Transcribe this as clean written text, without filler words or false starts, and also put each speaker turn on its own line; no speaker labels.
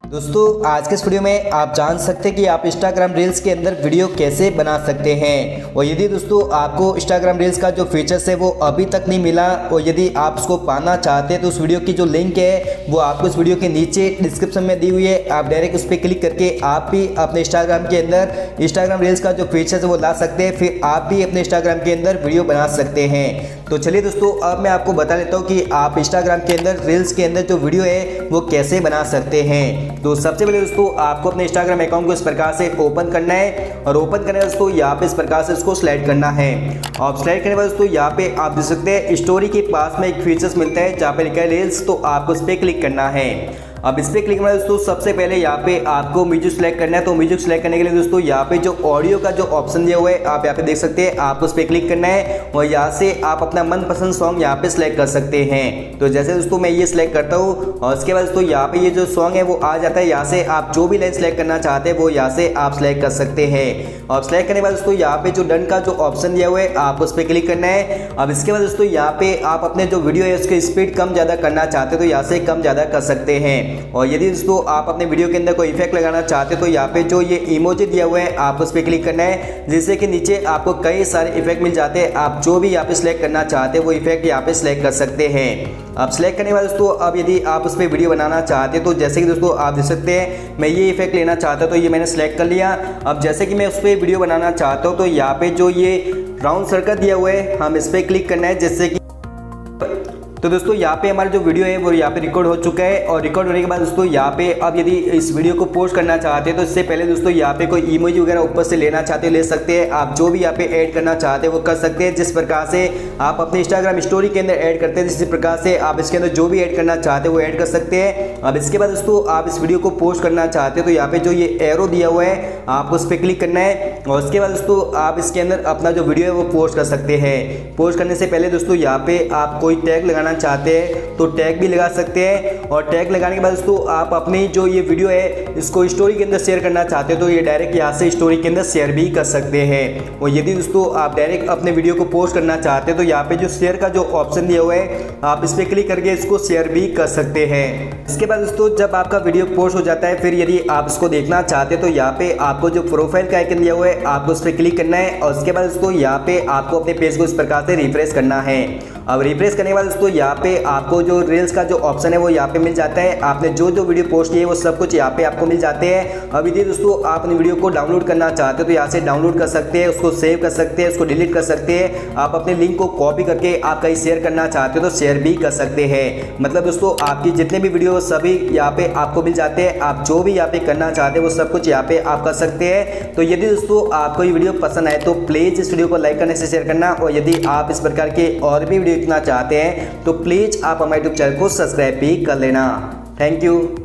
दोस्तों आज के इस वीडियो में आप जान सकते हैं कि आप इंस्टाग्राम रील्स के अंदर वीडियो कैसे बना सकते हैं। और यदि दोस्तों आपको इंस्टाग्राम रील्स का जो फीचर्स है वो अभी तक नहीं मिला और यदि आप उसको पाना चाहते हैं तो उस वीडियो की जो लिंक है वो आपको इस वीडियो के नीचे डिस्क्रिप्शन में दी हुई है। आप डायरेक्ट उस पर क्लिक करके आप भी अपने इंस्टाग्राम के अंदर इंस्टाग्राम रील्स का जो फीचर्स है वो ला सकते हैं, फिर आप भी अपने इंस्टाग्राम के अंदर वीडियो बना सकते हैं। तो चलिए दोस्तों अब मैं आपको बता देता हूँ कि आप इंस्टाग्राम के अंदर रील्स के अंदर जो वीडियो है वो कैसे बना सकते हैं। तो सबसे पहले दोस्तों आपको अपने इंस्टाग्राम अकाउंट को इस प्रकार से ओपन करना है और ओपन करने के दोस्तों यहाँ पे इस प्रकार से इसको स्लाइड करना है। और स्लाइड करने के बाद दोस्तों यहाँ पे आप देख सकते हैं स्टोरी के पास में एक फीचर्स मिलता है जहाँ पे लिखा है रील्स, तो आपको इस पर क्लिक करना है। अब इस पर क्लिक करना है दोस्तों सबसे पहले यहाँ पे आपको म्यूजिक सेलेक्ट करना है। तो म्यूजिक सेलेक्ट करने के लिए दोस्तों यहाँ पे जो ऑडियो का जो ऑप्शन दिया हुआ है आप यहाँ पे देख सकते हैं, आपको उस पर क्लिक करना है और यहाँ से आप अपना मनपसंद सॉन्ग यहाँ पे सिलेक्ट कर सकते हैं। तो जैसे दोस्तों मैं ये सिलेक्ट करता हूँ और उसके बाद दोस्तों यहाँ पे ये जो सॉन्ग है वो आ जाता है। यहाँ से आप जो भी लाइन सेलेक्ट करना चाहते हैं वो यहाँ से आप सिलेक्ट कर सकते हैं। और सिलेक्ट करने के बाद दोस्तों यहाँ पे जो डन का जो ऑप्शन दिया हुआ है आप उस पर क्लिक करना है। अब इसके बाद दोस्तों यहाँ पे आप अपने जो वीडियो है उसकी स्पीड कम ज़्यादा करना चाहते हैं तो यहाँ से कम ज़्यादा कर सकते हैं। और यदि दोस्तों आप अपने वीडियो के अंदर कोई इफेक्ट लगाना चाहते हो तो यहाँ पे जो ये इमोजी दिया हुआ है आप उस पर क्लिक करना है, जिससे कि नीचे आपको कई सारे इफेक्ट मिल जाते हैं। आप जो भी यहाँ पे सिलेक्ट करना चाहते हैं वो इफेक्ट यहाँ पे सिलेक्ट कर सकते हैं। अब सिलेक्ट करने के बाद दोस्तों अब यदि आप उस पर वीडियो बनाना चाहते हैं तो जैसे कि दोस्तों आप देख सकते हैं मैं ये इफेक्ट लेना चाहता हूँ तो ये मैंने सेलेक्ट कर लिया। अब जैसे कि मैं उस पर वीडियो बनाना चाहता हूँ तो यहाँ पे जो ये राउंड सर्कल दिया हुआ है हम इस पर क्लिक करना है, जिससे कि तो दोस्तों यहाँ पे हमारा जो वीडियो है वो यहाँ पे रिकॉर्ड हो चुका है। और रिकॉर्ड होने के बाद दोस्तों यहाँ पे अब यदि इस वीडियो को पोस्ट करना चाहते हैं तो इससे पहले दोस्तों यहाँ पे कोई इमोजी वगैरह ऊपर से लेना चाहते हो ले सकते हैं। आप जो भी यहाँ पे ऐड करना चाहते हैं वो कर सकते हैं, जिस प्रकार से आप अपने इंस्टाग्राम स्टोरी के अंदर ऐड करते हैं, इसी प्रकार से आप इसके अंदर जो भी ऐड करना चाहते हैं वो ऐड कर सकते हैं। अब इसके बाद दोस्तों आप इस वीडियो को पोस्ट करना चाहते हैं तो यहाँ पे जो ये एरो दिया हुआ है आपको उस पर क्लिक करना है और उसके बाद दोस्तों आप इसके अंदर अपना जो वीडियो है वो पोस्ट कर सकते हैं। पोस्ट करने से पहले दोस्तों यहाँ पे आप कोई टैग लगाना चाहते हैं तो टैग भी लगा सकते हैं। और टैग लगाने के बाद दोस्तों आप अपनी जो ये वीडियो है इसको स्टोरी के अंदर शेयर करना चाहते हो तो ये डायरेक्ट यहाँ से स्टोरी के अंदर शेयर भी कर सकते हैं। और यदि दोस्तों आप डायरेक्ट अपने वीडियो को पोस्ट करना चाहते हैं तो यहाँ पे जो शेयर का जो ऑप्शन दिया हुआ है आप इस पर क्लिक करके इसको शेयर भी कर सकते हैं। इसके बाद दोस्तों जब आपका वीडियो पोस्ट हो जाता है फिर यदि आप इसको देखना चाहते हैं तो यहाँ पे आपको जो प्रोफाइल का आइकन दिया हुआ है आपको उस पर क्लिक करना है। और उसके बाद दोस्तों यहाँ पे आपको अपने पेज को इस प्रकार से रिफ्रेश करना है। अब रिफ्रेश करने के बाद दोस्तों यहाँ पे आपको जो रील्स का जो ऑप्शन है वो यहाँ पे मिल जाता है। आपने जो जो वीडियो पोस्ट की है वो सब कुछ यहाँ पे आपको मिल जाते हैं। अब यदि दोस्तों आप अपनी वीडियो को डाउनलोड करना चाहते हो तो यहाँ से डाउनलोड कर सकते हैं, उसको सेव कर सकते हैं, उसको डिलीट कर सकते हैं। आप अपने लिंक को कॉपी करके आप कहीं शेयर करना चाहते हो तो शेयर भी कर सकते हैं। मतलब दोस्तों आपकी जितने भी वीडियो सभी यहाँ पे आपको मिल जाते हैं। आप जो भी यहाँ पे करना चाहते हैं वो सब कुछ यहाँ पे आप कर सकते हैं। तो यदि दोस्तों आपको ये वीडियो पसंद आए तो प्लीज़ इस वीडियो को लाइक करने से शेयर करना। और यदि आप इस प्रकार के और भी वीडियो देखना चाहते हैं तो प्लीज़ आप हमारे यूट्यूब चैनल को सब्सक्राइब भी कर लेना। Thank you.